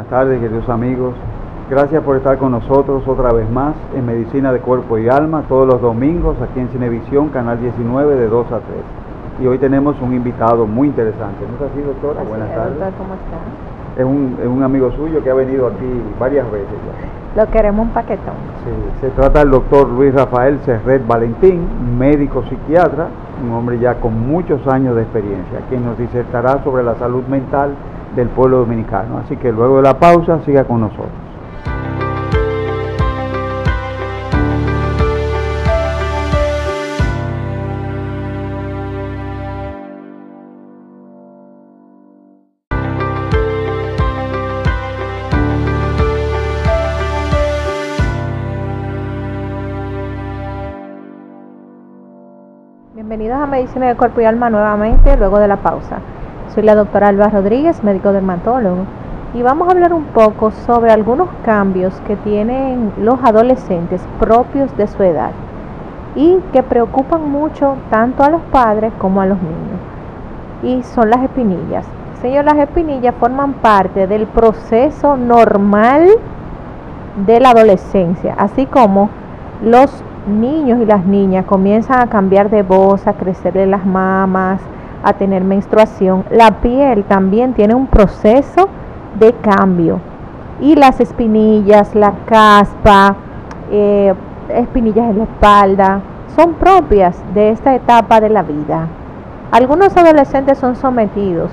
Buenas tardes, queridos amigos. Gracias por estar con nosotros otra vez más en Medicina de Cuerpo y Alma, todos los domingos aquí en Cinevisión, Canal 19 de 2 a 3. Y hoy tenemos un invitado muy interesante. ¿No es así, doctora? Así Buenas es, tardes. doctor, ¿cómo está? Es un amigo suyo que ha venido aquí varias veces ya. Lo queremos un paquetón. Sí, se trata del doctor Luis Rafael Serret Valentín, médico psiquiatra, un hombre ya con muchos años de experiencia, quien nos disertará sobre la salud mental del pueblo dominicano. Así que luego de la pausa, siga con nosotros. Bienvenidos a Medicina de Cuerpo y Alma nuevamente, luego de la pausa. Soy la doctora Alba Rodríguez, médico dermatólogo, y vamos a hablar un poco sobre algunos cambios que tienen los adolescentes propios de su edad y que preocupan mucho tanto a los padres como a los niños. Y son las espinillas. Señor, las espinillas forman parte del proceso normal de la adolescencia, así como los niños y las niñas comienzan a cambiar de voz, a crecerle las mamas, a tener menstruación. La piel también tiene un proceso de cambio, y las espinillas, la caspa, espinillas en la espalda, son propias de esta etapa de la vida. Algunos adolescentes son sometidos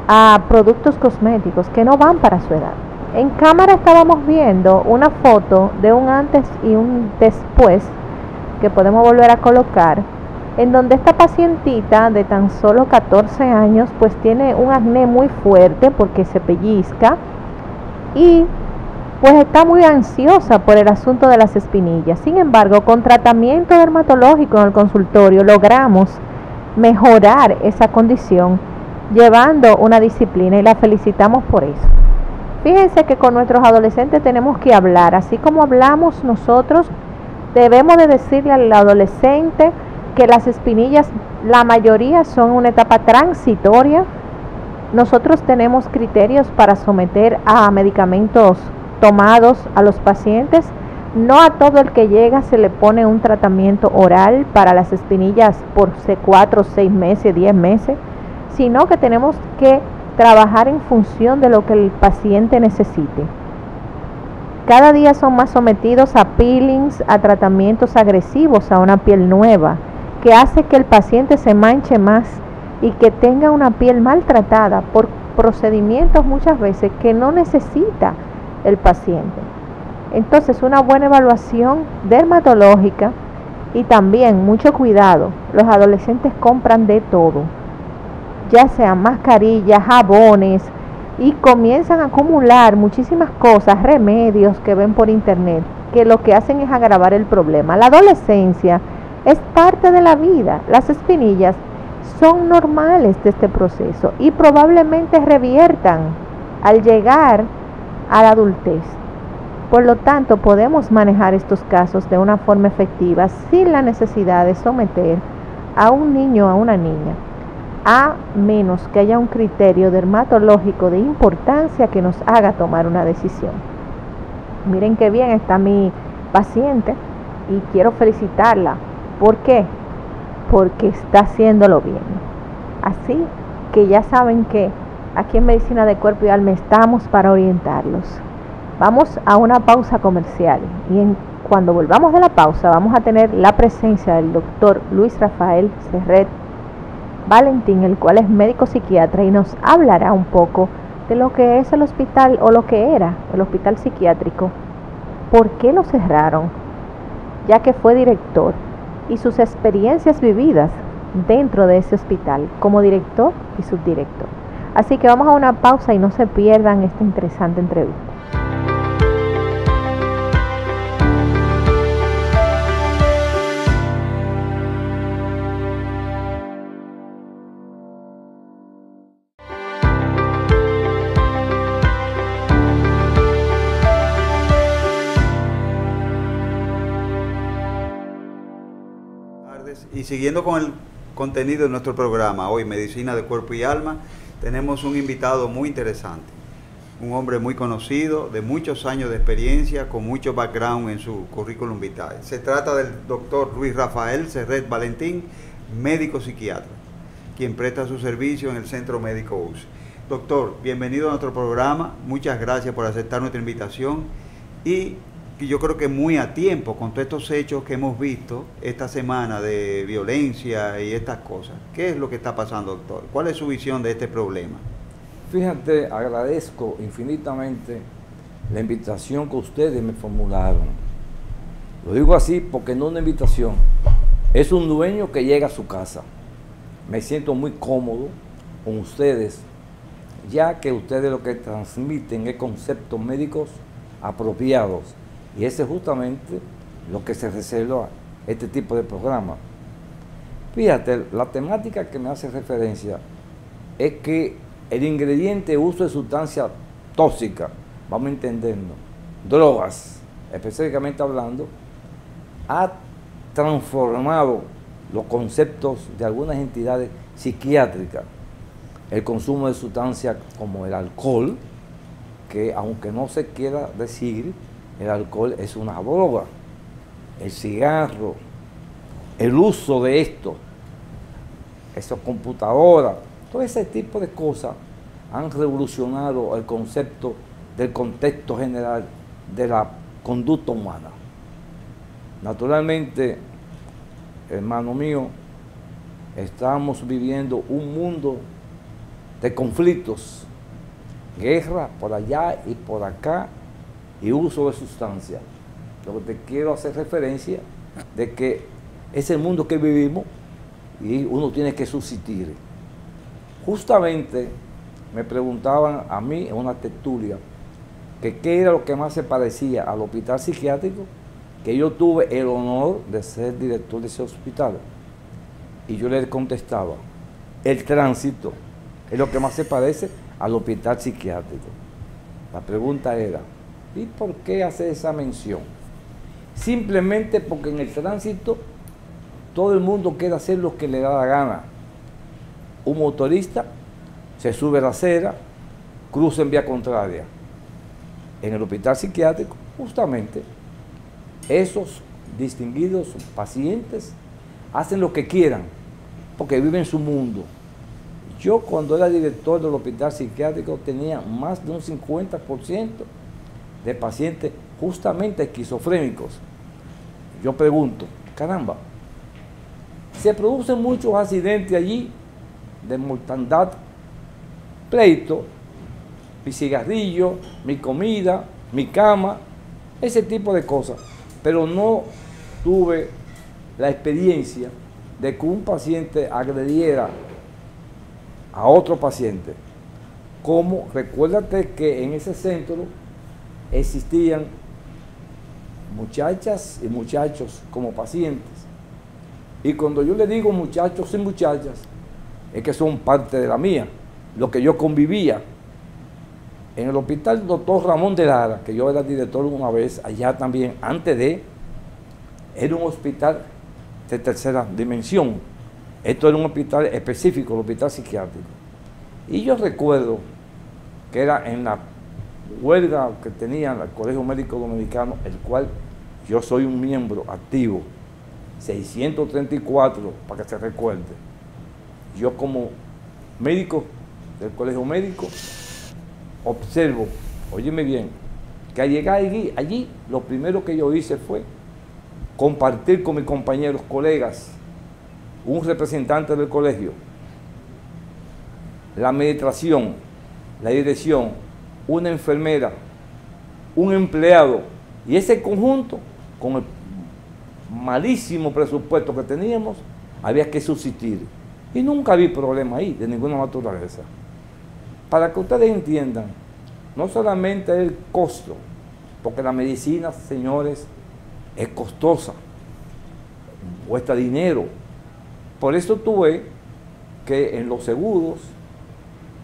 a productos cosméticos que no van para su edad. En cámara estábamos viendo una foto de un antes y un después que podemos volver a colocar, en donde esta pacientita de tan solo 14 años pues tiene un acné muy fuerte porque se pellizca y pues está muy ansiosa por el asunto de las espinillas. Sin embargo, con tratamiento dermatológico en el consultorio logramos mejorar esa condición llevando una disciplina, y la felicitamos por eso. Fíjense que con nuestros adolescentes tenemos que hablar, así como hablamos nosotros. Debemos de decirle al adolescente que las espinillas, la mayoría son una etapa transitoria. Nosotros tenemos criterios para someter a medicamentos tomados a los pacientes. No a todo el que llega se le pone un tratamiento oral para las espinillas por 4, 6 meses, 10 meses, sino que tenemos que trabajar en función de lo que el paciente necesite. Cada día son más sometidos a peelings, a tratamientos agresivos a una piel nueva, que hace que el paciente se manche más y que tenga una piel maltratada por procedimientos muchas veces que no necesita el paciente. Entonces, una buena evaluación dermatológica y también mucho cuidado. Los adolescentes compran de todo, ya sean mascarillas, jabones, y comienzan a acumular muchísimas cosas, remedios que ven por internet, que lo que hacen es agravar el problema. La adolescencia es parte de la vida. Las espinillas son normales de este proceso y probablemente reviertan al llegar a la adultez. Por lo tanto, podemos manejar estos casos de una forma efectiva sin la necesidad de someter a un niño o a una niña, a menos que haya un criterio dermatológico de importancia que nos haga tomar una decisión. Miren qué bien está mi paciente y quiero felicitarla. ¿Por qué? Porque está haciéndolo bien. Así que ya saben que aquí en Medicina de Cuerpo y Alma estamos para orientarlos. Vamos a una pausa comercial y cuando volvamos de la pausa vamos a tener la presencia del doctor Luis Rafael Serret Valentín, el cual es médico psiquiatra, y nos hablará un poco de lo que es el hospital, o lo que era el hospital psiquiátrico, por qué lo cerraron, ya que fue director, y sus experiencias vividas dentro de ese hospital como director y subdirector. Así que vamos a una pausa y no se pierdan esta interesante entrevista. Y siguiendo con el contenido de nuestro programa, hoy Medicina de Cuerpo y Alma, tenemos un invitado muy interesante. un hombre muy conocido, de muchos años de experiencia, con mucho background en su currículum vitae. Se trata del doctor Luis Rafael Serret Valentín, médico psiquiatra, quien presta su servicio en el Centro Médico UCE. Doctor, bienvenido a nuestro programa, muchas gracias por aceptar nuestra invitación y yo creo que muy a tiempo con todos estos hechos que hemos visto esta semana de violencia y estas cosas. ¿Qué es lo que está pasando, doctor? ¿Cuál es su visión de este problema? Fíjate, agradezco infinitamente la invitación que ustedes me formularon. Lo digo así porque no es una invitación, es un dueño que llega a su casa. Me siento muy cómodo con ustedes, ya que ustedes lo que transmiten es conceptos médicos apropiados. Y ese es justamente lo que se reserva este tipo de programa. Fíjate, la temática que me hace referencia es que el ingrediente uso de sustancias tóxicas, vamos entendiendo, drogas, específicamente hablando, ha transformado los conceptos de algunas entidades psiquiátricas. El consumo de sustancias como el alcohol, que aunque no se quiera decir, el alcohol es una droga, el cigarro, el uso de esto, esas computadoras, todo ese tipo de cosas han revolucionado el concepto del contexto general de la conducta humana. Naturalmente, hermano mío, estamos viviendo un mundo de conflictos, guerra por allá y por acá y uso de sustancias. Lo que te quiero hacer referencia de que es el mundo que vivimos y uno tiene que subsistir. Justamente me preguntaban a mí en una tertulia que qué era lo que más se parecía al hospital psiquiátrico, que yo tuve el honor de ser director de ese hospital. Y yo les contestaba, el tránsito es lo que más se parece al hospital psiquiátrico. La pregunta era, ¿y por qué hace esa mención? Simplemente porque en el tránsito todo el mundo quiere hacer lo que le da la gana. Un motorista se sube a la acera, cruza en vía contraria. En el hospital psiquiátrico, justamente, esos distinguidos pacientes hacen lo que quieran, porque viven su mundo. Yo cuando era director del hospital psiquiátrico tenía más de un 50% de pacientes justamente esquizofrénicos. Yo pregunto, caramba, se producen muchos accidentes allí de mortandad, pleito, mi cigarrillo, mi comida, mi cama, ese tipo de cosas. Pero no tuve la experiencia de que un paciente agrediera a otro paciente. Como, recuérdate que en ese centro existían muchachas y muchachos como pacientes. Y cuando yo le digo muchachos y muchachas, es que son parte de la mía, lo que yo convivía. En el hospital Dr. Ramón de Lara, que yo era director una vez, allá también, antes de, era un hospital de tercera dimensión. Esto era un hospital específico, el hospital psiquiátrico. Y yo recuerdo que era en la huelga que tenía el Colegio Médico Dominicano, el cual yo soy un miembro activo, 634, para que se recuerde. Yo como médico del Colegio Médico observo, óyeme bien, que al llegar allí lo primero que yo hice fue compartir con mis compañeros, colegas, un representante del colegio, la administración, la dirección, una enfermera, un empleado, y ese conjunto, con el malísimo presupuesto que teníamos, había que subsistir. Y nunca vi problema ahí, de ninguna naturaleza. Para que ustedes entiendan, no solamente el costo, porque la medicina, señores, es costosa, cuesta dinero. Por eso tú ves que en los seguros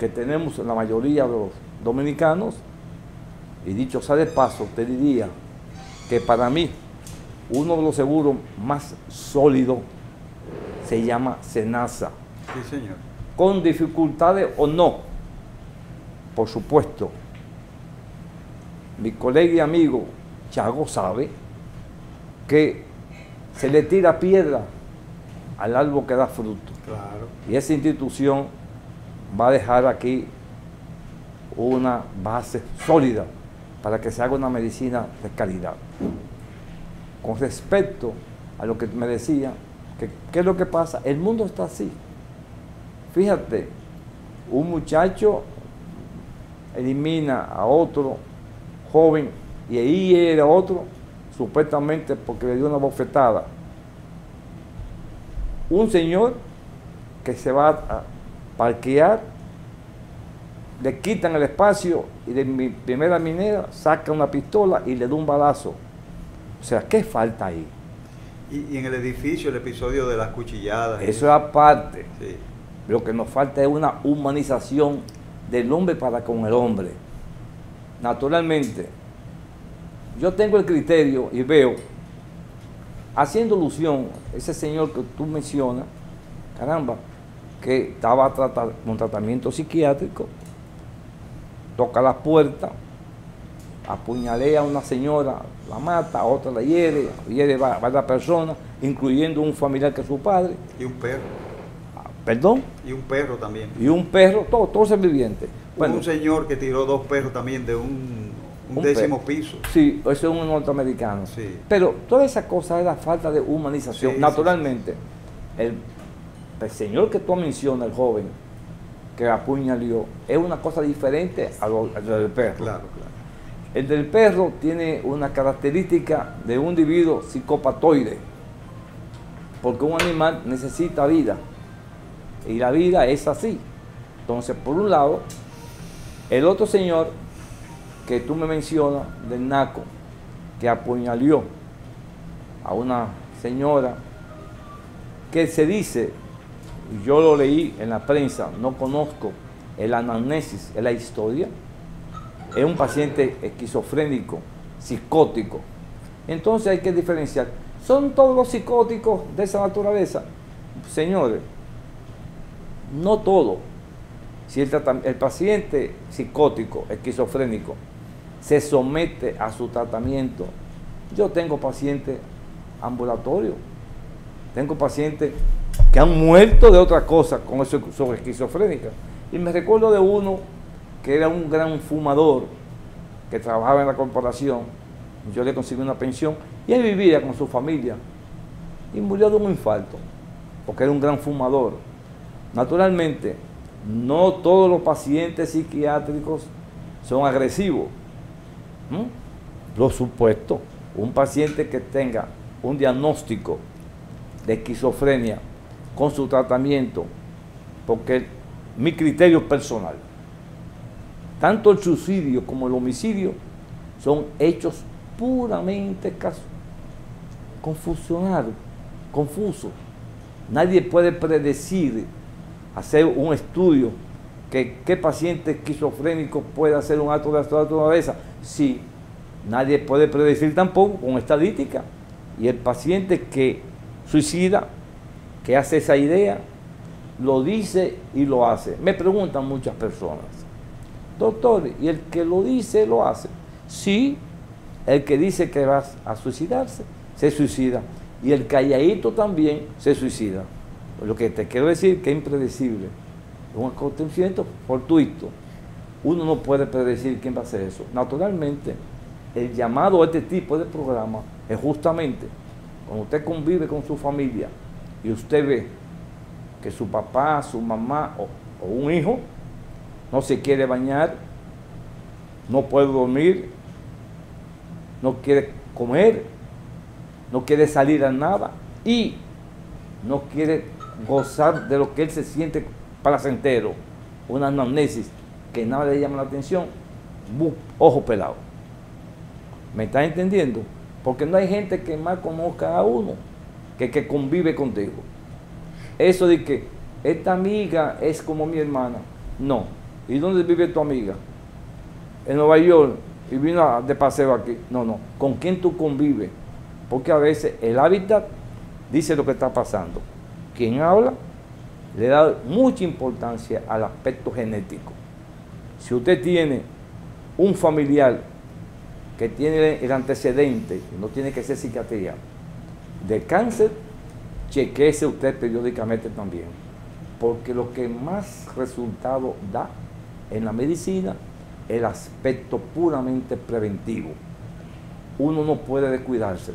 que tenemos la mayoría de los dominicanos, y dicho sea de paso, te diría que para mí uno de los seguros más sólidos se llama Senasa. Sí, señor. Con dificultades o no, por supuesto, mi colega y amigo Chago sabe que se le tira piedra al árbol que da fruto. Claro. Y esa institución va a dejar aquí una base sólida para que se haga una medicina de calidad. Con respecto a lo que me decía, ¿qué es lo que pasa? El mundo está así. Fíjate, un muchacho elimina a otro joven y ahí era otro, supuestamente porque le dio una bofetada. Un señor que se va a parquear, le quitan el espacio y de mi primera minera saca una pistola y le da un balazo. O sea, ¿qué falta ahí? Y en el edificio, el episodio de las cuchilladas. Eso es aparte. Sí. Lo que nos falta es una humanización del hombre para con el hombre. Naturalmente, yo tengo el criterio y veo, haciendo alusión, ese señor que tú mencionas, caramba, que estaba con tratamiento psiquiátrico, toca la puerta, apuñalea a una señora, la mata, a otra la hiere a varias personas, incluyendo un familiar que es su padre. Y un perro. ¿Perdón? Y un perro también. Y un perro, todo ser viviente. Hubo un señor que tiró 2 perros también de un 10º piso. Sí, eso es un norteamericano. Sí. Pero toda esa cosa es la falta de humanización. Sí, naturalmente, sí. El señor que tú mencionas, el joven, que apuñaló, es una cosa diferente a lo del perro. Claro, claro. El del perro tiene una característica de un individuo psicopatoide, porque un animal necesita vida, y la vida es así. Entonces, por un lado, el otro señor que tú me mencionas, del Naco, que apuñaló a una señora, que se dice, yo lo leí en la prensa, no conozco el anamnesis, es la historia, es un paciente esquizofrénico, psicótico. Entonces hay que diferenciar. ¿Son todos los psicóticos de esa naturaleza? Señores, no todo. Si el paciente psicótico, esquizofrénico, se somete a su tratamiento, yo tengo pacientes ambulatorios, tengo pacientes que han muerto de otra cosa con eso sobre esquizofrénica. Y me recuerdo de uno que era un gran fumador, que trabajaba en la corporación, yo le conseguí una pensión, y él vivía con su familia, y murió de un infarto, porque era un gran fumador. Naturalmente, no todos los pacientes psiquiátricos son agresivos. Lo supuesto, un paciente que tenga un diagnóstico de esquizofrenia con su tratamiento, porque mi criterio personal, tanto el suicidio como el homicidio son hechos puramente confusos. Nadie puede predecir, hacer un estudio que qué paciente esquizofrénico puede hacer un acto de esta naturaleza. Sí, nadie puede predecir tampoco con estadística. Y el paciente que suicida, que hace esa idea, lo dice y lo hace. Me preguntan muchas personas, doctor, ¿y el que lo dice lo hace? Sí, el que dice que va a suicidarse, se suicida. Y el calladito también se suicida. Lo que te quiero decir que es impredecible. Es un acontecimiento fortuito. Uno no puede predecir quién va a hacer eso. Naturalmente, el llamado a este tipo de programa es justamente cuando usted convive con su familia y usted ve que su papá, su mamá o un hijo no se quiere bañar, no puede dormir, no quiere comer, no quiere salir a nada y no quiere gozar de lo que él se siente placentero, una anamnesis que nada le llama la atención, ojo pelado. ¿Me estás entendiendo? Porque no hay gente que más conozca a uno que convive contigo. Eso de que esta amiga es como mi hermana, no. ¿Y dónde vive tu amiga? En Nueva York y vino de paseo aquí. No. ¿Con quién tú convives? Porque a veces el hábitat dice lo que está pasando. Quien habla le da mucha importancia al aspecto genético. Si usted tiene un familiar que tiene el antecedente, no tiene que ser psiquiatría, de cáncer, chequéese usted periódicamente también, porque lo que más resultado da en la medicina es el aspecto puramente preventivo. Uno no puede descuidarse.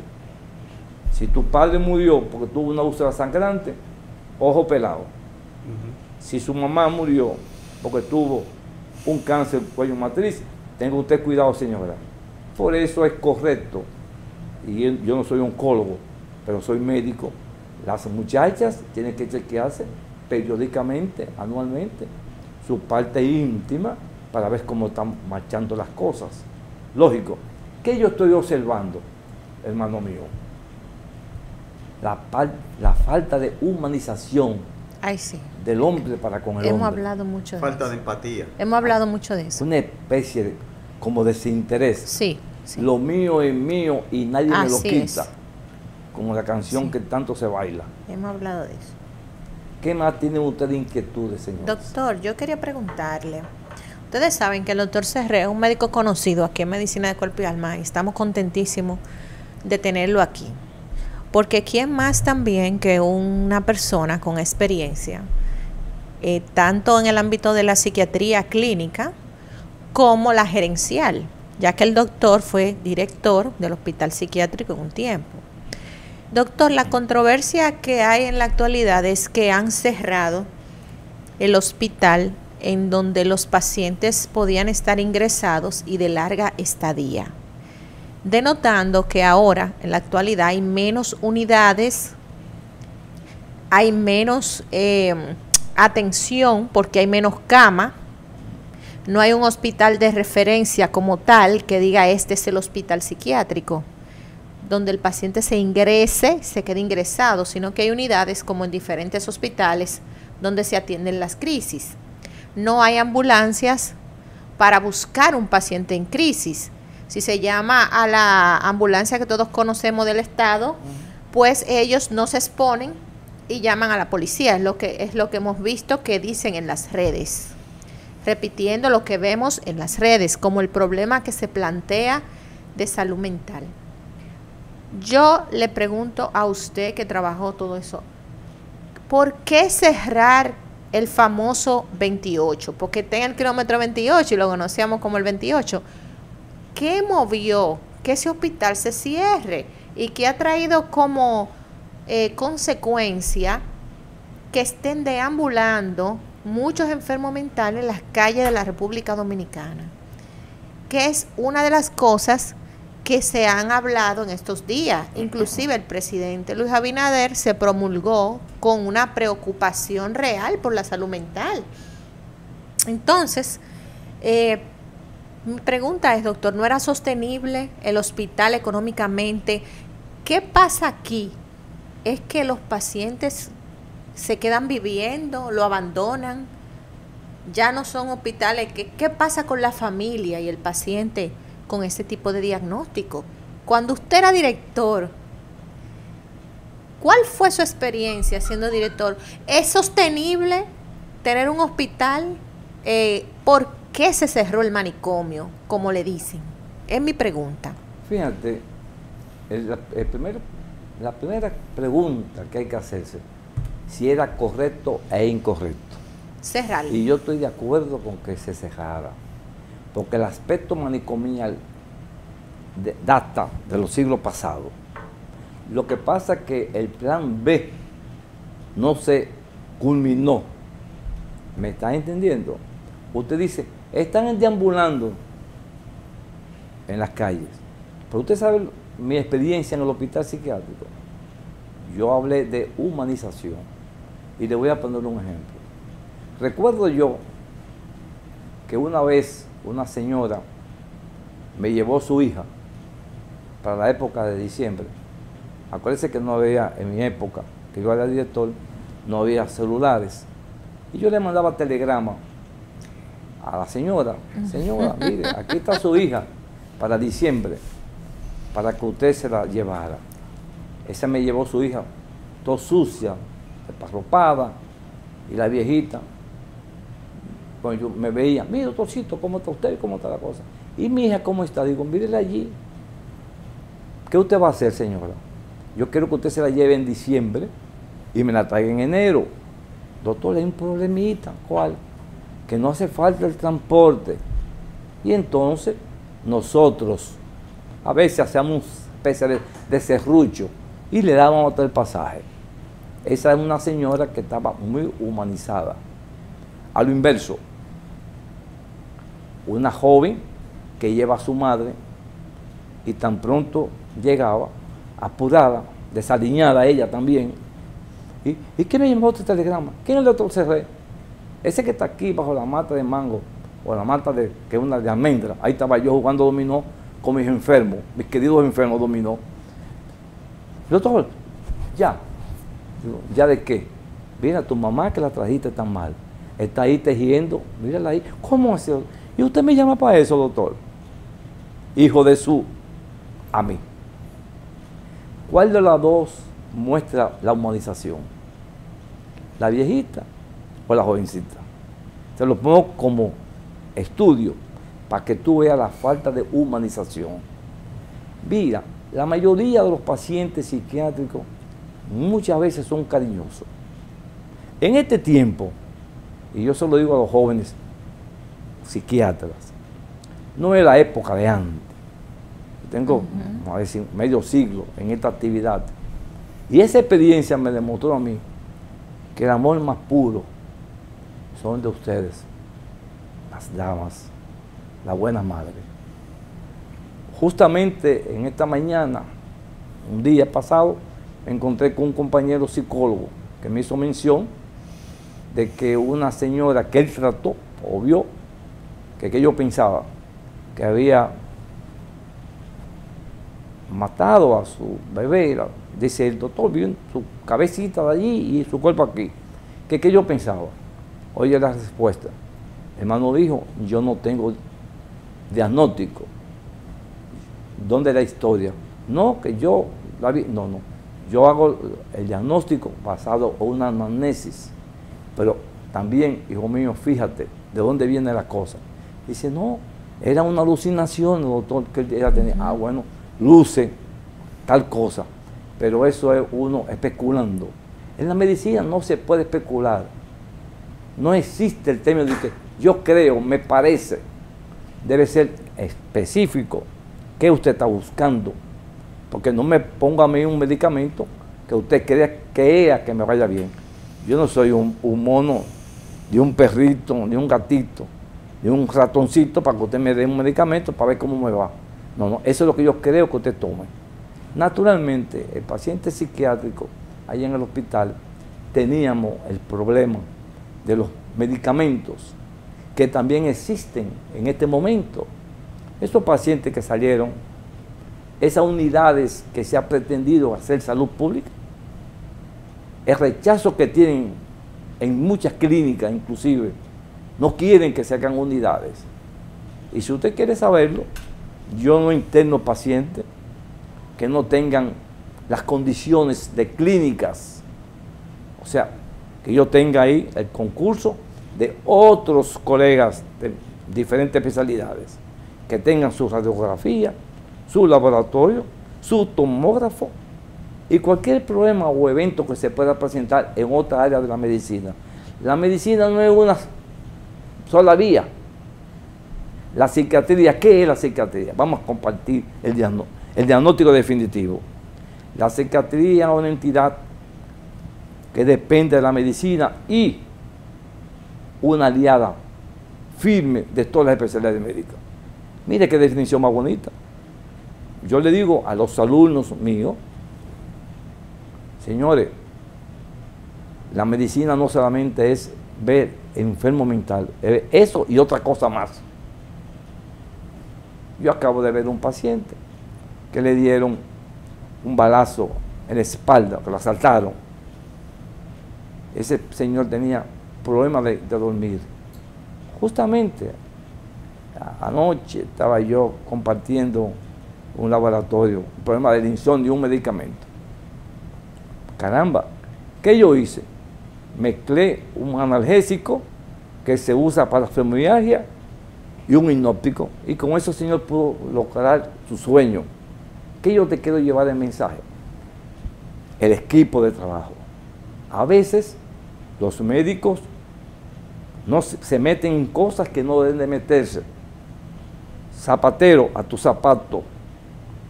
Si tu padre murió porque tuvo una úlcera sangrante, ojo pelado. Si su mamá murió porque tuvo un cáncer cuello matriz, tenga usted cuidado, señora. Por eso es correcto, y yo no soy oncólogo, pero soy médico, las muchachas tienen que chequearse periódicamente, anualmente, su parte íntima para ver cómo están marchando las cosas. Lógico, ¿qué yo estoy observando, hermano mío? La falta de humanización del hombre para con el hombre. Hemos hablado mucho de eso. Falta de empatía. Hemos hablado mucho de eso. Una especie de, como desinterés. Sí, sí. Lo mío es mío y nadie me lo Así quita. es. Como la canción Sí. que tanto se baila. Hemos hablado de eso. ¿Qué más tienen ustedes inquietudes, señor? Doctor, yo quería preguntarle. Ustedes saben que el doctor Serré es un médico conocido aquí en Medicina de Cuerpo y Alma y estamos contentísimos de tenerlo aquí. Porque ¿quién más también que una persona con experiencia, tanto en el ámbito de la psiquiatría clínica como la gerencial, ya que el doctor fue director del hospital psiquiátrico en un tiempo? Doctor, la controversia que hay en la actualidad es que han cerrado el hospital en donde los pacientes podían estar ingresados y de larga estadía, denotando que ahora, en la actualidad, hay menos unidades, hay menos atención porque hay menos cama, no hay un hospital de referencia como tal que diga este es el hospital psiquiátrico, donde el paciente se ingrese, se quede ingresado, sino que hay unidades como en diferentes hospitales donde se atienden las crisis. No hay ambulancias para buscar un paciente en crisis. Si se llama a la ambulancia que todos conocemos del Estado, pues ellos no se exponen y llaman a la policía. Es lo que hemos visto que dicen en las redes. Repitiendo lo que vemos en las redes, como el problema que se plantea de salud mental. Yo le pregunto a usted que trabajó todo eso, ¿por qué cerrar el famoso 28? Porque está en el kilómetro 28 y lo conocíamos como el 28. ¿Qué movió que ese hospital se cierre? ¿Y qué ha traído como consecuencia que estén deambulando muchos enfermos mentales en las calles de la República Dominicana? Que es una de las cosas que se han hablado en estos días. Inclusive el presidente Luis Abinader se promulgó con una preocupación real por la salud mental. Entonces, mi pregunta es, doctor, ¿no era sostenible el hospital económicamente? ¿Qué pasa aquí? ¿Es que los pacientes se quedan viviendo, lo abandonan? Ya no son hospitales. ¿Qué pasa con la familia y el paciente con ese tipo de diagnóstico? Cuando usted era director, ¿cuál fue su experiencia siendo director? ¿Es sostenible tener un hospital? ¿Por qué se cerró el manicomio, como le dicen? Es mi pregunta. Fíjate, la primera pregunta que hay que hacerse, si era correcto e incorrecto. Cerrarlo. Y yo estoy de acuerdo con que se cerrara, porque el aspecto manicomial data de los siglos pasados. Lo que pasa es que el plan B no se culminó. ¿Me están entendiendo? Usted dice, están deambulando en las calles. Pero usted sabe mi experiencia en el hospital psiquiátrico. Yo hablé de humanización y le voy a poner un ejemplo. Recuerdo yo que una vez una señora me llevó su hija para la época de diciembre. Acuérdense que no había, en mi época, que yo era director, no había celulares. Y yo le mandaba telegrama a la señora, señora, mire, aquí está su hija para diciembre, para que usted se la llevara. Esa me llevó su hija, toda sucia, desparropada, y la viejita, cuando yo me veía, mire doctorcito, ¿cómo está usted? ¿Cómo está la cosa? ¿Y mi hija cómo está? Digo, mírela allí. ¿Qué usted va a hacer, señora? Yo quiero que usted se la lleve en diciembre y me la traiga en enero. Doctor, hay un problemita. ¿Cuál? Que no hace falta el transporte. Y entonces nosotros a veces hacemos una especie de serrucho y le dábamos hasta el pasaje. Esa es una señora que estaba muy humanizada. A lo inverso, una joven que lleva a su madre y tan pronto llegaba, apurada, desaliñada ella también. ¿Y quién me llamó este telegrama? ¿Quién es el doctor Cerré? Ese que está aquí bajo la mata de mango, o la mata que es una de almendra. Ahí estaba yo jugando dominó con mis enfermos, mis queridos enfermos dominó. Doctor, ya. Digo, ¿ya de qué? Mira, tu mamá que la trajiste tan mal, está ahí tejiendo, mírala ahí. ¿Cómo hace? Y usted me llama para eso, doctor. Hijo de su, a mí. ¿Cuál de las dos muestra la humanización? ¿La viejita o la jovencita? Se lo pongo como estudio para que tú veas la falta de humanización. Mira, la mayoría de los pacientes psiquiátricos muchas veces son cariñosos. En este tiempo, y yo se lo digo a los jóvenes psiquiatras, no es la época de antes. Tengo, vamos a decir, medio siglo en esta actividad. Y esa experiencia me demostró a mí que el amor más puro son de ustedes, las damas, las buenas madres. Justamente en esta mañana, un día pasado, me encontré con un compañero psicólogo que me hizo mención de que una señora que él trató o vio, que yo pensaba que había matado a su bebé, dice el doctor, vio su cabecita de allí y su cuerpo aquí. ¿Qué yo pensaba? Oye la respuesta. El hermano dijo, yo no tengo diagnóstico. ¿Dónde es la historia? No, que yo la vi. No. Yo hago el diagnóstico basado en una anamnesis. Pero también, hijo mío, fíjate de dónde viene la cosa. Dice, no, era una alucinación, doctor, que ella tenía. Ah, bueno, luce tal cosa. Pero eso es uno especulando. En la medicina no se puede especular. No existe el término de que yo creo, me parece. Debe ser específico. ¿Qué usted está buscando? Porque no me ponga a mí un medicamento que usted crea que me vaya bien. Yo no soy un mono, de un perrito, de un gatito, de un ratoncito para que usted me dé un medicamento para ver cómo me va. No, eso es lo que yo creo que usted tome. Naturalmente, el paciente psiquiátrico, allá en el hospital, teníamos el problema de los medicamentos que también existen en este momento. Estos pacientes que salieron, esas unidades que se ha pretendido hacer salud pública, el rechazo que tienen en muchas clínicas inclusive, no quieren que se hagan unidades. Y si usted quiere saberlo, yo no interno pacientes que no tengan las condiciones de clínicas, o sea, que yo tenga ahí el concurso de otros colegas de diferentes especialidades, que tengan su radiografía, su laboratorio, su tomógrafo y cualquier problema o evento que se pueda presentar en otra área de la medicina. La medicina no es una sola vía. La psiquiatría, ¿qué es la psiquiatría? Vamos a compartir el diagnóstico definitivo. La psiquiatría es una entidad que depende de la medicina y una aliada firme de todas las especialidades médicas. Mire qué definición más bonita. Yo le digo a los alumnos míos, señores, la medicina no solamente es ver el enfermo mental, es eso y otra cosa más. Yo acabo de ver un paciente que le dieron un balazo en la espalda, que lo asaltaron. Ese señor tenía problemas de dormir. Justamente anoche estaba yo compartiendo un laboratorio, un problema del insomnio, un medicamento. Caramba, ¿qué yo hice? Mezclé un analgésico que se usa para la fibromialgia y un hipnótico, y con eso el Señor pudo lograr su sueño. ¿Qué yo te quiero llevar el mensaje? El equipo de trabajo. A veces los médicos no se meten en cosas que no deben de meterse. Zapatero a tu zapato.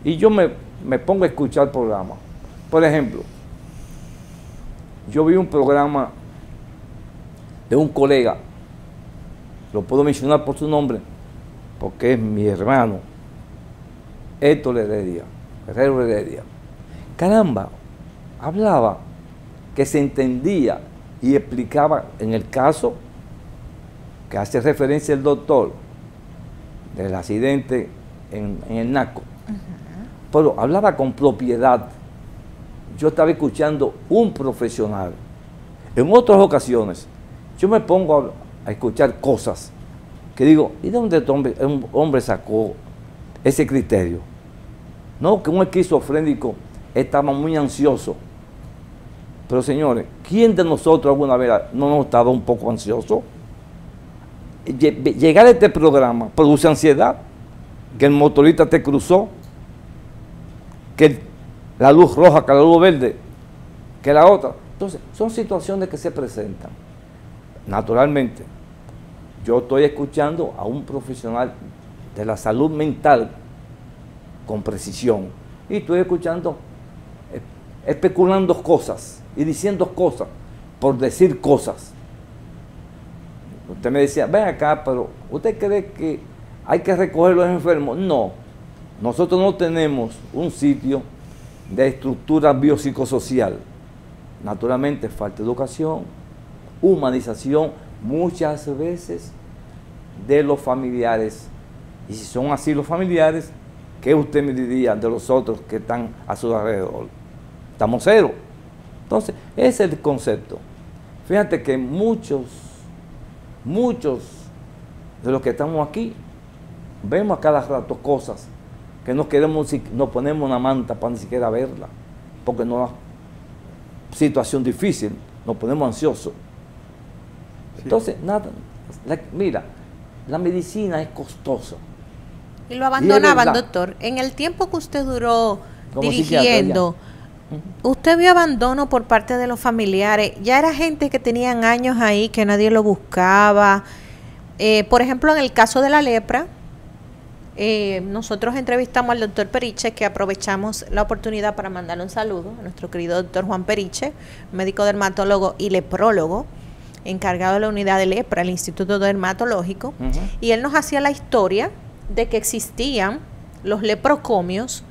Y yo me pongo a escuchar programas. Por ejemplo, yo vi un programa de un colega, lo puedo mencionar por su nombre, porque es mi hermano, Héctor Heredia, Guerrero Heredia. Caramba, hablaba que se entendía y explicaba en el caso que hace referencia el doctor del accidente en el Naco. Pero hablaba con propiedad. Yo estaba escuchando un profesional. En otras ocasiones, yo me pongo a escuchar cosas que digo, ¿y de dónde este hombre sacó ese criterio? No, que un esquizofrénico estaba muy ansioso. Pero señores, ¿quién de nosotros alguna vez no estaba un poco ansioso? Llegar a este programa produce ansiedad, que el motorista te cruzó, que la luz roja, que la luz verde, que la otra. Entonces, son situaciones que se presentan. Naturalmente, yo estoy escuchando a un profesional de la salud mental con precisión y estoy escuchando, especulando cosas y diciendo cosas por decir cosas. Usted me decía, ven acá, pero ¿usted cree que hay que recoger los enfermos? No, nosotros no tenemos un sitio de estructura biopsicosocial. Naturalmente falta educación, humanización, muchas veces de los familiares. Y si son así los familiares, ¿qué usted me diría de los otros que están a su alrededor? Estamos cero. Entonces, ese es el concepto. Fíjate que muchos de los que estamos aquí, vemos a cada rato cosas que no queremos, nos ponemos una manta para ni siquiera verla, porque no es situación difícil, nos ponemos ansiosos. Sí. Entonces, nada, mira, la medicina es costosa. Y lo abandonaban, doctor. En el tiempo que usted duró dirigiendo, ¿usted vio abandono por parte de los familiares? ¿Ya era gente que tenían años ahí, que nadie lo buscaba? Por ejemplo, en el caso de la lepra, nosotros entrevistamos al doctor Periche, que aprovechamos la oportunidad para mandarle un saludo a nuestro querido doctor Juan Periche, médico dermatólogo y leprólogo, encargado de la unidad de lepra, el Instituto Dermatológico, y él nos hacía la historia de que existían los leprocomios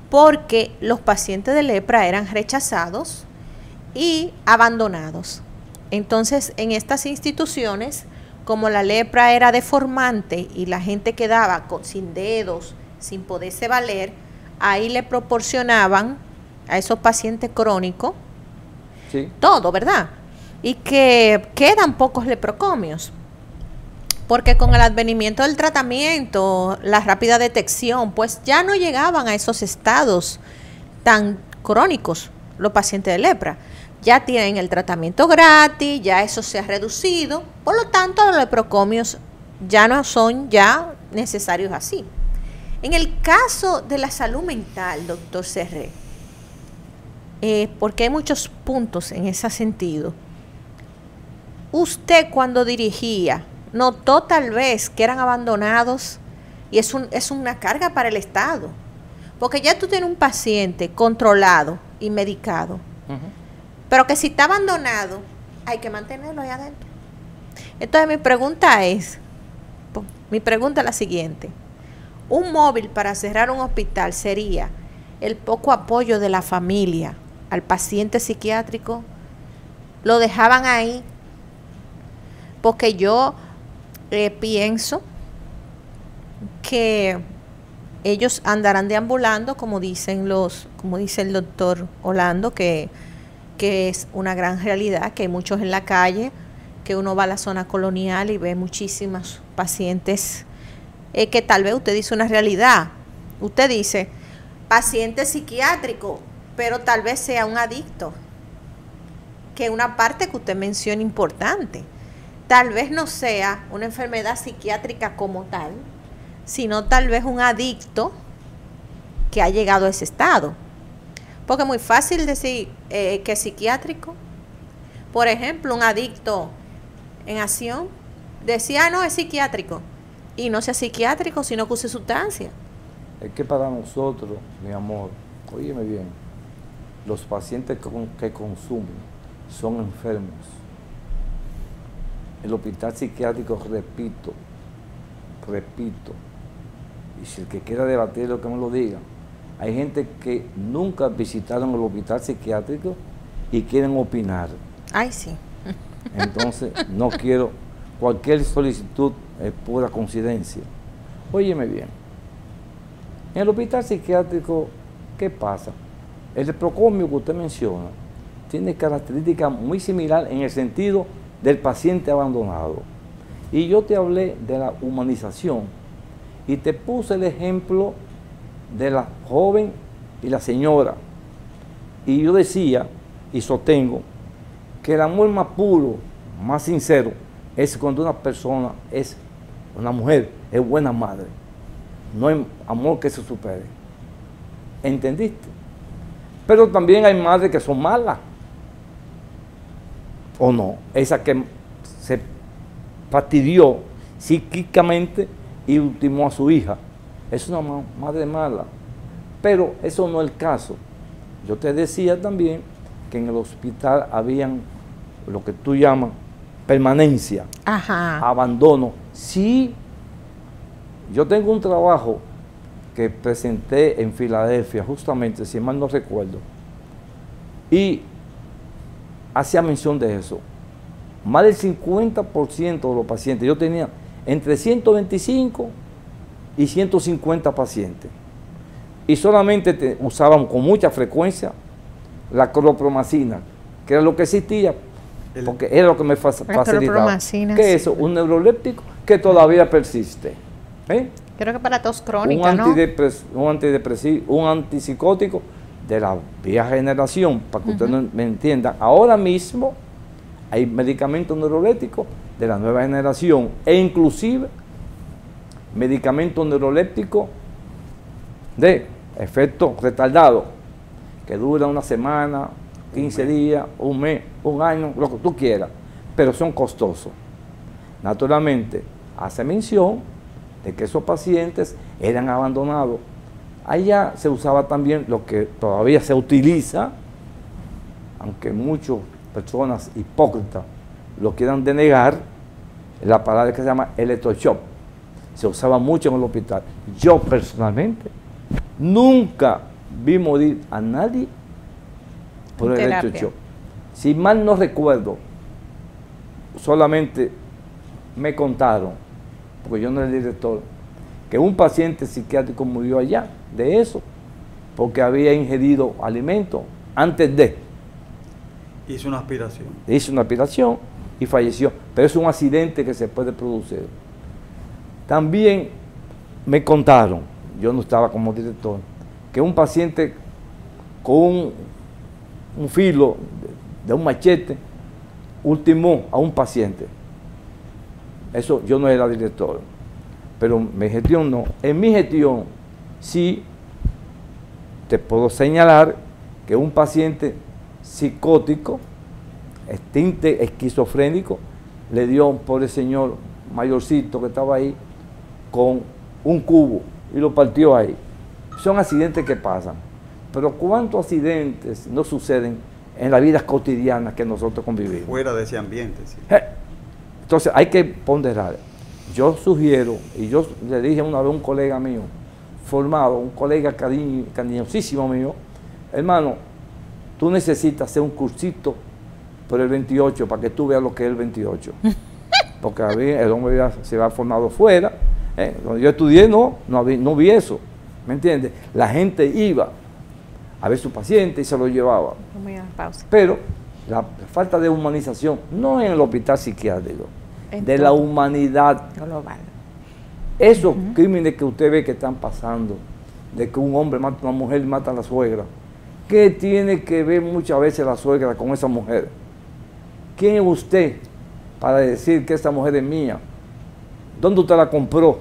porque los pacientes de lepra eran rechazados y abandonados. Entonces, en estas instituciones, como la lepra era deformante y la gente quedaba sin dedos, sin poderse valer, ahí le proporcionaban a esos pacientes crónicos todo, ¿verdad? Y que quedan pocos leprocomios, porque con el advenimiento del tratamiento, la rápida detección, pues ya no llegaban a esos estados tan crónicos los pacientes de lepra. Ya tienen el tratamiento gratis, ya eso se ha reducido, por lo tanto los leprocomios ya no son ya necesarios así. En el caso de la salud mental, doctor Serré, porque hay muchos puntos en ese sentido, usted cuando dirigía, ¿notó tal vez que eran abandonados? Y es una carga para el Estado, porque ya tú tienes un paciente controlado y medicado, pero que si está abandonado, hay que mantenerlo ahí adentro. Entonces mi pregunta es la siguiente: un móvil para cerrar un hospital sería el poco apoyo de la familia al paciente psiquiátrico. Lo dejaban ahí, porque yo pienso que ellos andarán deambulando, como dice el doctor Orlando, que es una gran realidad, que hay muchos en la calle, que uno va a la zona colonial y ve muchísimos pacientes, que tal vez usted dice una realidad, usted dice paciente psiquiátrico, pero tal vez sea un adicto, que es una parte que usted menciona importante. tal vez no sea una enfermedad psiquiátrica como tal, sino tal vez un adicto que ha llegado a ese estado. Porque es muy fácil decir que es psiquiátrico. Por ejemplo, un adicto en acción decía, no, es psiquiátrico. Y no sea psiquiátrico, sino que use sustancia. Es que para nosotros, mi amor, óyeme bien, los pacientes que consumen son enfermos. El hospital psiquiátrico, repito, y si el que quiera debatir lo que me lo diga, hay gente que nunca visitaron el hospital psiquiátrico y quieren opinar. Ay, sí. Entonces, no quiero, cualquier solicitud es pura coincidencia. Óyeme bien, en el hospital psiquiátrico, ¿qué pasa? El procomio que usted menciona tiene características muy similares en el sentido del paciente abandonado. Y yo te hablé de la humanización y te puse el ejemplo de la joven y la señora. Y yo decía y sostengo que el amor más puro, más sincero, es cuando una persona es una mujer, es buena madre. No hay amor que se supere. ¿Entendiste? Pero también hay madres que son malas. ¿O no? Esa que se fastidió psíquicamente y ultimó a su hija. Es una madre mala. Pero eso no es el caso. Yo te decía también que en el hospital habían lo que tú llamas permanencia, abandono. Sí, yo tengo un trabajo que presenté en Filadelfia, justamente, si mal no recuerdo, y hacía mención de eso. Más del 50% de los pacientes, yo tenía entre 125 y 150 pacientes, y solamente usaban con mucha frecuencia la clorpromacina, que era lo que existía, porque era lo que me facilitaba. ¿Qué es eso? Un neuroléptico que todavía persiste. Creo que para tos crónica, un antidepresivo, un antipsicótico de la vieja generación, para que ustedes me entiendan. Ahora mismo hay medicamentos neurolépticos de la nueva generación e inclusive medicamentos neurolépticos de efecto retardado, que dura una semana, 15 días, un mes, un año, lo que tú quieras, pero son costosos. Naturalmente, hace mención de que esos pacientes eran abandonados. Allá se usaba también lo que todavía se utiliza, aunque muchas personas hipócritas lo quieran denegar, la palabra que se llama electroshock. Se usaba mucho en el hospital. Yo personalmente nunca vi morir a nadie por el electroshock. Si mal no recuerdo, solamente me contaron, porque yo no era el director, que un paciente psiquiátrico murió allá de eso, porque había ingerido alimentos antes de. Hizo una aspiración. Hizo una aspiración y falleció, pero es un accidente que se puede producir. También me contaron, yo no estaba como director, que un paciente con un filo de un machete ultimó a un paciente. Eso yo no era director, pero mi gestión no. En mi gestión sí te puedo señalar que un paciente psicótico, tinte esquizofrénico, le dio a un pobre señor mayorcito que estaba ahí con un cubo y lo partió ahí. Son accidentes que pasan, pero ¿cuántos accidentes no suceden en la vida cotidiana que nosotros convivimos? Fuera de ese ambiente, sí. Entonces hay que ponderar. Yo sugiero, y yo le dije una vez a un colega mío, formado, un colega cariñosísimo mío, hermano, tú necesitas hacer un cursito por el 28 para que tú veas lo que es el 28. Porque el hombre se va formado fuera. Cuando yo estudié no vi eso. ¿Me entiendes? La gente iba a ver su paciente y se lo llevaba. Pero la falta de humanización, no en el hospital psiquiátrico, de la humanidad global. Esos crímenes que usted ve que están pasando, de que un hombre mata a una mujer y mata a la suegra, ¿qué tiene que ver muchas veces la suegra con esa mujer? ¿Quién es usted para decir que esta mujer es mía? ¿Dónde usted la compró?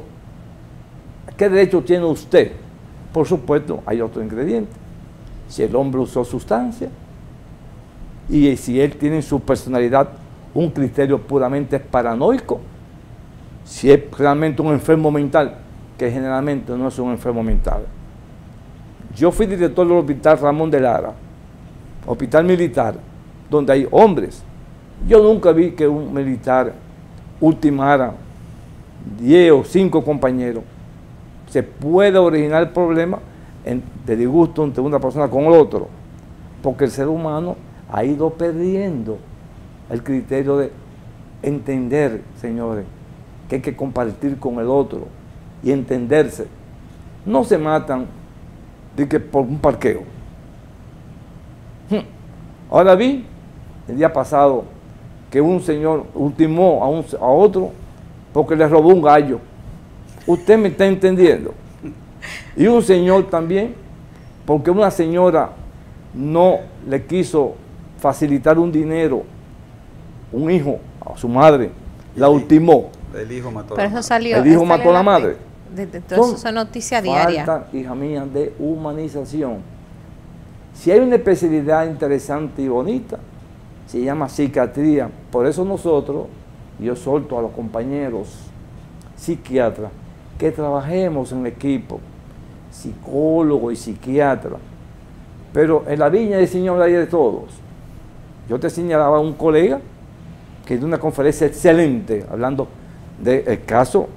¿Qué derecho tiene usted? Por supuesto, hay otro ingrediente. Si el hombre usó sustancia y si él tiene en su personalidad un criterio puramente paranoico, si es realmente un enfermo mental, que generalmente no es un enfermo mental. Yo fui director del Hospital Ramón de Lara, hospital militar, donde hay hombres. Yo nunca vi que un militar ultimara 10 o 5 compañeros. Se puede originar el problema de disgusto entre una persona con el otro, porque el ser humano ha ido perdiendo el criterio de entender, señores, que hay que compartir con el otro y entenderse. No se matan de que por un parqueo. Ahora vi el día pasado que un señor ultimó a otro porque le robó un gallo. Usted me está entendiendo. Y un señor también porque una señora no le quiso facilitar un dinero, un hijo a su madre, la ultimó. El hijo mató Pero eso salió. El hijo mató a la madre. Entonces eso es noticia diaria. Falta, hija mía, de humanización. Si hay una especialidad interesante y bonita, se llama psiquiatría. Por eso nosotros, yo solto a los compañeros psiquiatras, que trabajemos en equipo, psicólogo y psiquiatra. Pero en la viña del Señor hay de todos. Yo te señalaba a un colega que dio una conferencia excelente, hablando del caso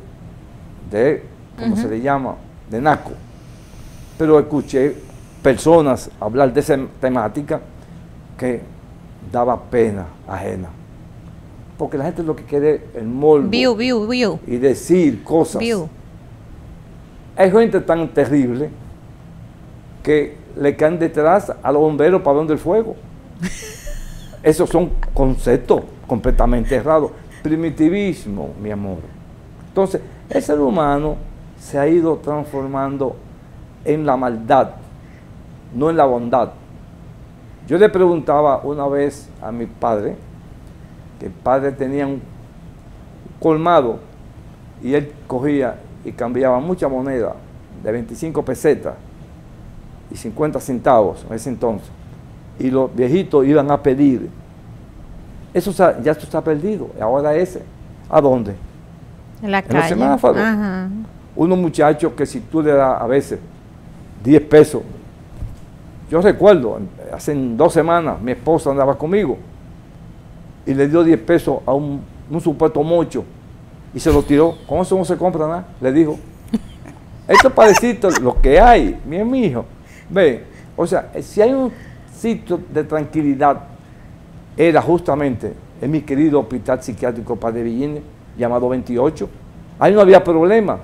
de, ¿cómo se le llama?, de Naco. Pero escuché personas hablar de esa temática que daba pena ajena. Porque la gente lo que quiere es el morbo y decir cosas. Hay gente tan terrible que le caen detrás a los bomberos para donde el fuego. Esos son conceptos completamente errados. Primitivismo, mi amor. Entonces, el ser humano se ha ido transformando en la maldad, no en la bondad. Yo le preguntaba una vez a mi padre, que el padre tenía un colmado y él cogía y cambiaba mucha moneda de 25 pesetas y 50 centavos en ese entonces. Y los viejitos iban a pedir. Eso ya esto está perdido. Ahora ese, ¿a dónde? En la en calle. los semáforos. Ajá. Unos muchachos que si tú le das a veces 10 pesos. Yo recuerdo, hace 2 semanas mi esposa andaba conmigo y le dio 10 pesos a un supuesto mocho y se lo tiró. Con eso no se compra nada, le dijo. Esto es parecido lo que hay, mi hijo. Ve, o sea, si hay un sitio de tranquilidad, era justamente en mi querido hospital psiquiátrico Padre Villini, llamado 28. Ahí no había problema,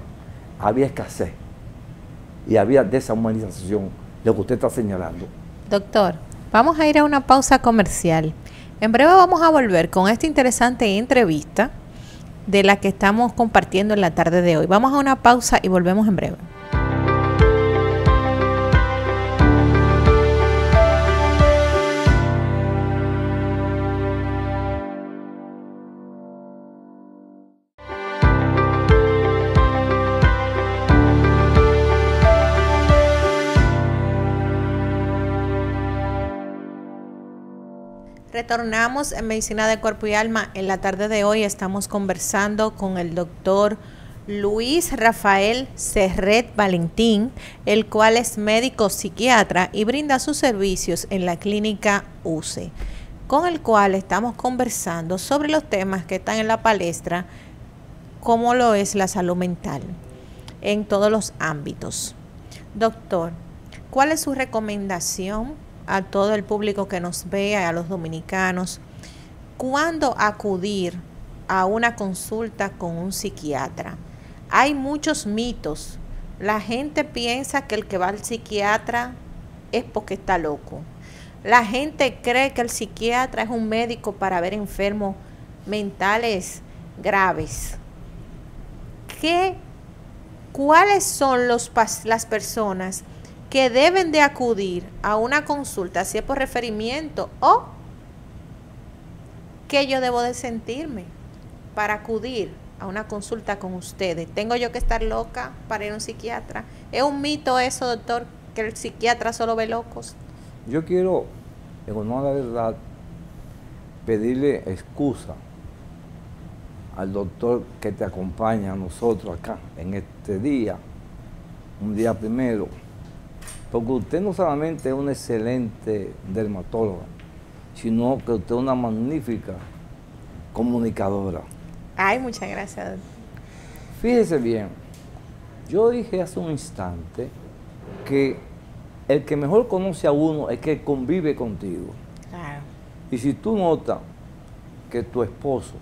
había escasez y había deshumanización, lo que usted está señalando. Doctor, vamos a ir a una pausa comercial. En breve vamos a volver con esta interesante entrevista de la que estamos compartiendo en la tarde de hoy. Vamos a una pausa y volvemos en breve. Retornamos en Medicina de Cuerpo y Alma. En la tarde de hoy estamos conversando con el doctor Luis Rafael Serret Valentín, el cual es médico psiquiatra y brinda sus servicios en la clínica UCE, con el cual estamos conversando sobre los temas que están en la palestra, como lo es la salud mental en todos los ámbitos. Doctor, ¿cuál es su recomendación a todo el público que nos vea, a los dominicanos, cuándo acudir a una consulta con un psiquiatra? Hay muchos mitos. La gente piensa que el que va al psiquiatra es porque está loco. La gente cree que el psiquiatra es un médico para ver enfermos mentales graves. ¿Cuáles son las personas que deben de acudir a una consulta, si es por referimiento o qué yo debo de sentirme? para acudir a una consulta con ustedes? ¿Tengo yo que estar loca para ir a un psiquiatra? ¿Es un mito eso, doctor, que el psiquiatra solo ve locos? Yo quiero, en honor a la verdad, pedirle excusa al doctor que te acompaña a nosotros acá en este día, un día primero, porque usted no solamente es una excelente dermatóloga, sino que usted es una magnífica comunicadora. Ay, muchas gracias, doctor. Fíjese bien, yo dije hace un instante que el que mejor conoce a uno es que convive contigo. Claro. Y si tú notas que tu esposo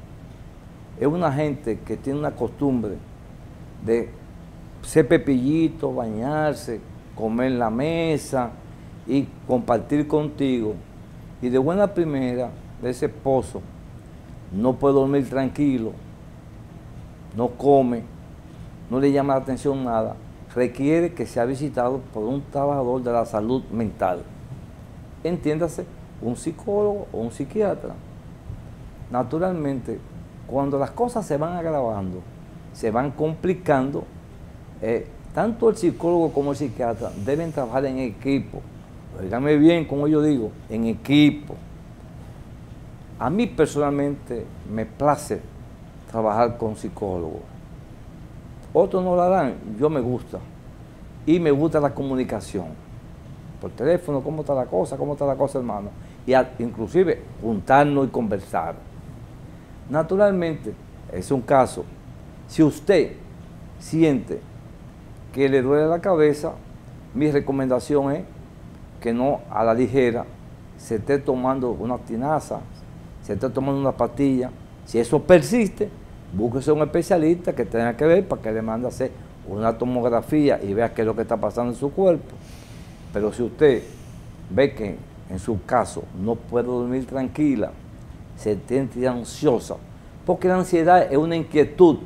es una gente que tiene una costumbre de ser pepillito, bañarse, comer en la mesa y compartir contigo, y de buena primera de ese esposo no puede dormir tranquilo, no come, no le llama la atención nada, requiere que sea visitado por un trabajador de la salud mental. Entiéndase, un psicólogo o un psiquiatra. Naturalmente, cuando las cosas se van agravando, se van complicando, tanto el psicólogo como el psiquiatra deben trabajar en equipo. Óigame bien como yo digo, en equipo. A mí personalmente me place trabajar con psicólogos. Otros no lo harán, yo me gusta. Y me gusta la comunicación. Por teléfono, ¿cómo está la cosa, hermano? Y inclusive juntarnos y conversar. Naturalmente, es un caso. Si usted siente que le duele la cabeza, mi recomendación es que no a la ligera se esté tomando una tinaza, se esté tomando una pastilla. Si eso persiste, búsquese un especialista que tenga que ver para que le mande a hacer una tomografía y vea qué es lo que está pasando en su cuerpo. Pero si usted ve que en su caso no puede dormir tranquila, se siente ansiosa, porque la ansiedad es una inquietud,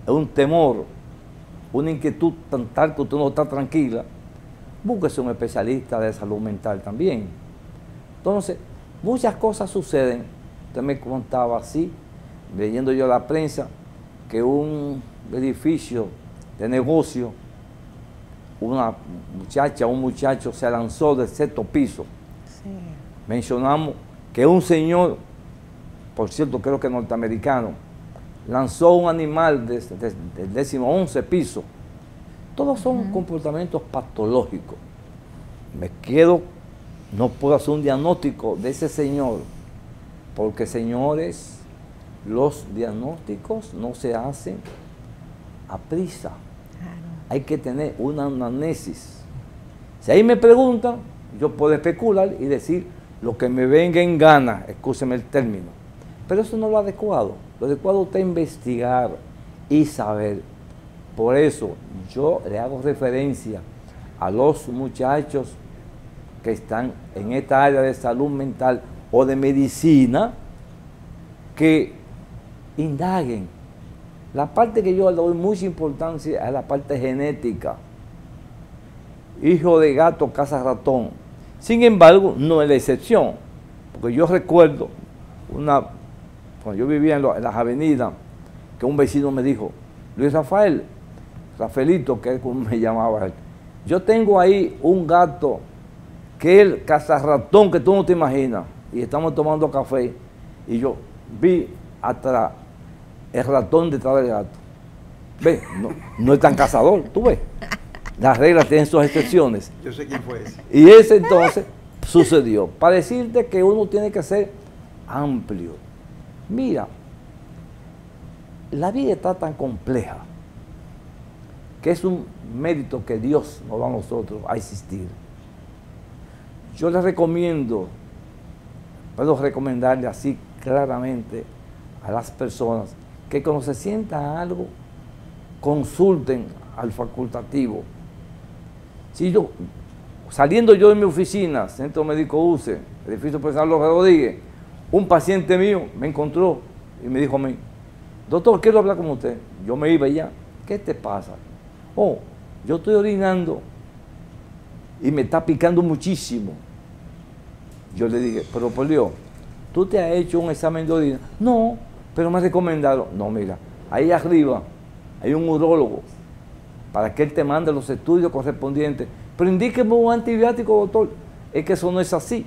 es un temor, una inquietud tan tal que usted no está tranquila, búsquese un especialista de salud mental también. Entonces, muchas cosas suceden. Usted me contaba así, leyendo yo la prensa, que un edificio de negocio, una muchacha, un muchacho se lanzó del sexto piso. Sí. Mencionamos que un señor, por cierto creo que norteamericano, lanzó un animal del 11º piso. Todos son comportamientos patológicos. No puedo hacer un diagnóstico de ese señor, porque señores, los diagnósticos no se hacen a prisa. Claro. Hay que tener una anamnesis. Si ahí me preguntan, yo puedo especular y decir lo que me venga en gana, escúcheme el término. Pero eso no es lo adecuado. Lo adecuado es investigar y saber. Por eso yo le hago referencia a los muchachos que están en esta área de salud mental o de medicina, que indaguen. La parte que yo le doy mucha importancia es la parte genética. Hijo de gato, caza ratón. Sin embargo, no es la excepción. Porque yo recuerdo, cuando yo vivía en las avenidas, que un vecino me dijo, Luis Rafael, Rafaelito, que es como me llamaba él, yo tengo ahí un gato que es el cazarratón que tú no te imaginas, y estamos tomando café, y yo vi hasta el ratón detrás del gato. ¿Ves? No es tan cazador, tú ves. Las reglas tienen sus excepciones. Yo sé quién fue ese. Y ese entonces sucedió. Para decirte que uno tiene que ser amplio. Mira, la vida está tan compleja que es un mérito que Dios nos da a nosotros a existir. Yo les recomiendo, puedo recomendarle así claramente a las personas que cuando se sienta algo, consulten al facultativo. Si yo, saliendo yo de mi oficina, Centro Médico UCE, edificio Profesor Carlos Rodríguez, un paciente mío me encontró y me dijo a mí, doctor, quiero hablar con usted. Yo me iba ya, ¿qué te pasa? Oh, yo estoy orinando y me está picando muchísimo. Yo le dije, pero por Dios, ¿tú te has hecho un examen de orina? No, Pero me recomendaron, no, mira, ahí arriba hay un urólogo para que él te mande los estudios correspondientes. Pero indíqueme un antibiótico, doctor. Es que eso no es así.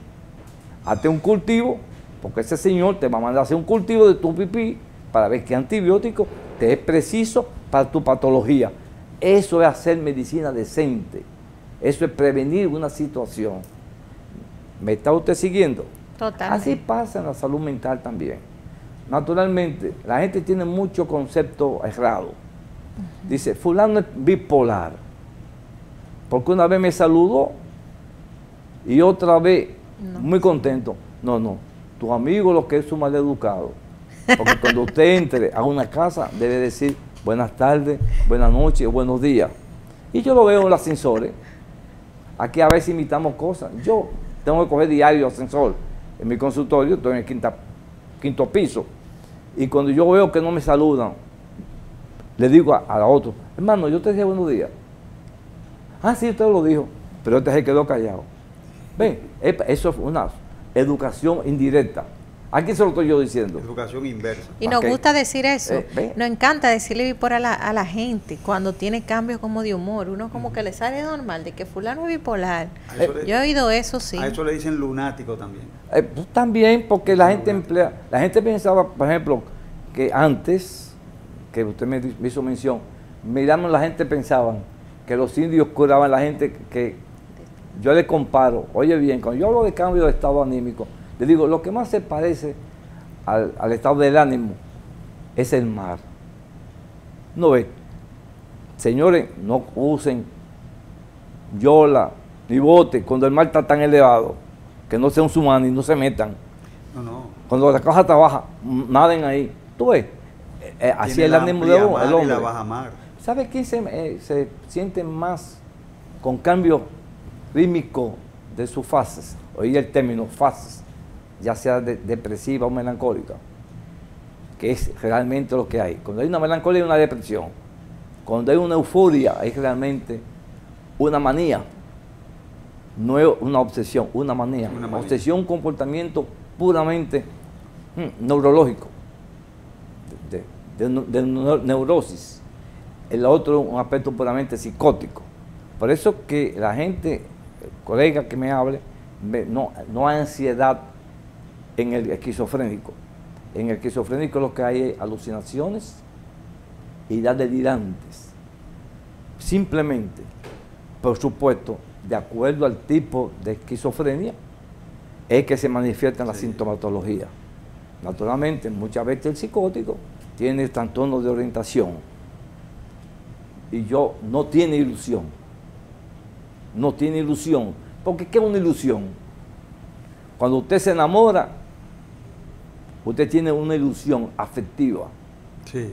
Hazte un cultivo, porque ese señor te va a mandar a hacer un cultivo de tu pipí para ver qué antibiótico te es preciso para tu patología. Eso es hacer medicina decente. Eso es prevenir una situación. ¿Me está usted siguiendo? Totalmente. Así pasa en la salud mental también. Naturalmente, la gente tiene mucho concepto errado. Dice, fulano es bipolar, porque una vez me saludó y otra vez muy contento. No, no, tu amigo lo que es un maleducado. Porque cuando usted entre a una casa debe decir buenas tardes, buenas noches, buenos días. Y yo lo veo en los ascensores. Aquí a veces imitamos cosas. Yo tengo que coger diario ascensor. En mi consultorio estoy en el quinto piso. Y cuando yo veo que no me saludan, le digo a la otra, hermano, yo te dije buenos días. Ah, sí, usted lo dijo, pero este se quedó callado. Ven, eso es una educación indirecta. Aquí se lo estoy yo diciendo. Educación inversa. Y nos gusta decir eso. Ve. Nos encanta decirle bipolar a la gente cuando tiene cambios como de humor. Uno como que le sale normal de que fulano es bipolar. Yo he oído eso, sí. A eso le dicen lunático también. Pues también porque la gente emplea, la gente pensaba, por ejemplo, que antes, que usted me hizo mención, miramos, la gente pensaba que los indios curaban a la gente, que yo le comparo, oye bien, cuando yo hablo de cambio de estado anímico, le digo, lo que más se parece al estado del ánimo es el mar. No ve, señores, no usen yola ni bote cuando el mar está tan elevado, que no sea un tsunami, no se metan. No. Cuando la caja está baja, naden ahí. Tú ves, así es el ánimo del hombre. Y la baja mar. ¿Sabe quién se siente más con cambio rítmico de sus fases? Oí el término fases, ya sea depresiva o melancólica, que es realmente lo que hay. Cuando hay una melancolía hay una depresión. Cuando hay una euforia hay realmente una manía. No es una obsesión, una manía. Obsesión, un comportamiento puramente neurológico, de neurosis. El otro un aspecto puramente psicótico. Por eso que la gente, el colega que me hable, no hay ansiedad en el esquizofrénico. En el esquizofrénico lo que hay es alucinaciones, ideas delirantes. Simplemente, por supuesto, de acuerdo al tipo de esquizofrenia, es que se manifiesta en la sintomatología. Naturalmente, muchas veces el psicótico tiene trastornos de orientación y no tiene ilusión. No tiene ilusión. Porque ¿qué es una ilusión? Cuando usted se enamora, usted tiene una ilusión afectiva. Sí.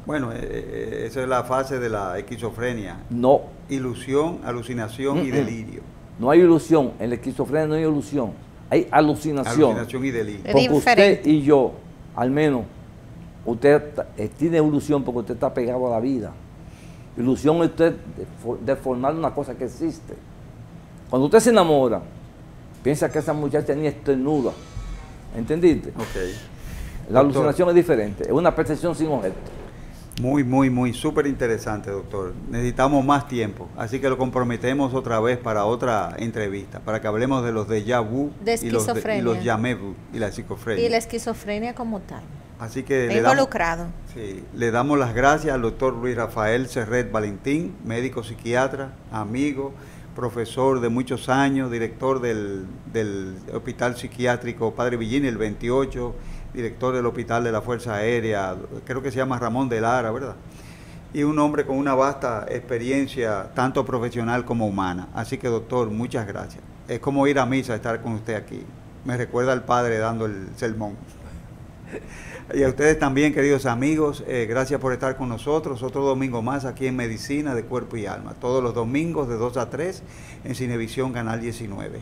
Bueno, esa es la fase de la esquizofrenia. No. Ilusión, alucinación y delirio. No hay ilusión. En la esquizofrenia no hay ilusión. Hay alucinación. Alucinación y delirio. Porque usted y yo, al menos, usted tiene ilusión porque usted está pegado a la vida. Ilusión es usted de formar una cosa que existe. Cuando usted se enamora, piensa que esa muchacha ni estornuda. ¿Entendiste? Ok. La alucinación es diferente. Es una percepción sin objeto. Muy, súper interesante, doctor. Necesitamos más tiempo, así que lo comprometemos otra vez para otra entrevista, para que hablemos de los déjà vu y los jamais vu y la esquizofrenia. Y la esquizofrenia como tal. Así que le damos las gracias al doctor Luis Rafael Serret Valentín, médico psiquiatra, amigo, profesor de muchos años, director del Hospital Psiquiátrico Padre Villini, el 28, director del Hospital de la Fuerza Aérea, creo que se llama Ramón de Lara, ¿verdad? Y un hombre con una vasta experiencia, tanto profesional como humana. Así que, doctor, muchas gracias. Es como ir a misa estar con usted aquí. Me recuerda al padre dando el sermón. Y a ustedes también, queridos amigos, gracias por estar con nosotros. Otro domingo más aquí en Medicina de Cuerpo y Alma. Todos los domingos de 2 a 3 en Cinevisión Canal 19.